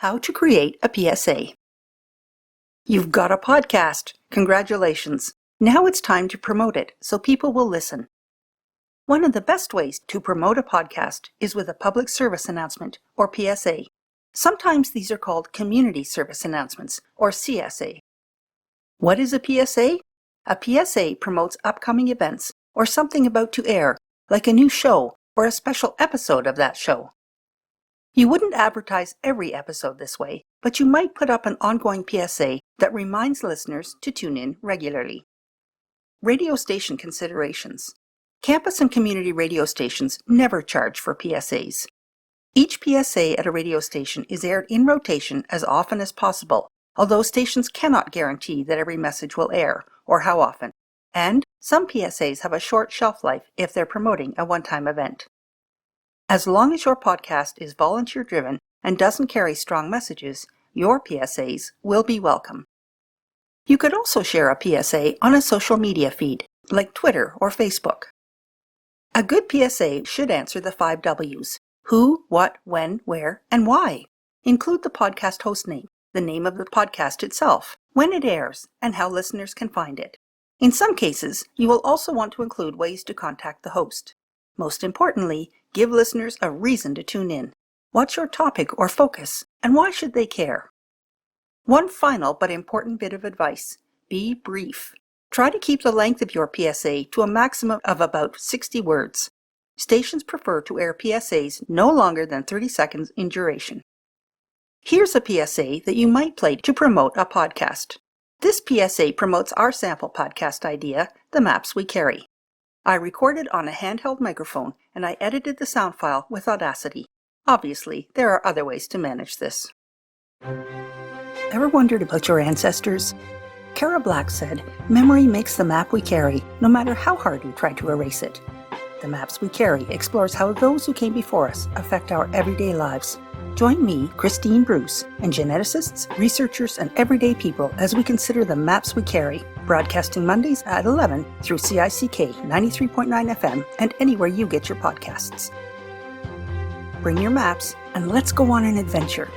How to create a PSA. You've got a podcast. Congratulations. Now it's time to promote it so people will listen. One of the best ways to promote a podcast is with a public service announcement, or PSA. Sometimes these are called community service announcements, or CSA. What is a PSA? A PSA promotes upcoming events or something about to air, like a new show or a special episode of that show. You wouldn't advertise every episode this way, but you might put up an ongoing PSA that reminds listeners to tune in regularly. Radio station considerations. Campus and community radio stations never charge for PSAs. Each PSA at a radio station is aired in rotation as often as possible, although stations cannot guarantee that every message will air, or how often. And some PSAs have a short shelf life if they're promoting a one-time event. As long as your podcast is volunteer-driven and doesn't carry strong messages, your PSAs will be welcome. You could also share a PSA on a social media feed, like Twitter or Facebook. A good PSA should answer the 5 W's: who, what, when, where, and why. Include the podcast host name, the name of the podcast itself, when it airs, and how listeners can find it. In some cases, you will also want to include ways to contact the host. Most importantly, give listeners a reason to tune in. What's your topic or focus, and why should they care? One final but important bit of advice: be brief. Try to keep the length of your PSA to a maximum of about 60 words. Stations prefer to air PSAs no longer than 30 seconds in duration. Here's a PSA that you might play to promote a podcast. This PSA promotes our sample podcast idea, The Maps We Carry. I recorded on a handheld microphone and I edited the sound file with Audacity. Obviously, there are other ways to manage this. Ever wondered about your ancestors? Cara Black said, "Memory makes the map we carry, no matter how hard we try to erase it." The Maps We Carry explores how those who came before us affect our everyday lives. Join me, Christine Bruce, and geneticists, researchers, and everyday people as we consider the maps we carry, broadcasting Mondays at 11 through CICK 93.9 FM and anywhere you get your podcasts. Bring your maps and let's go on an adventure.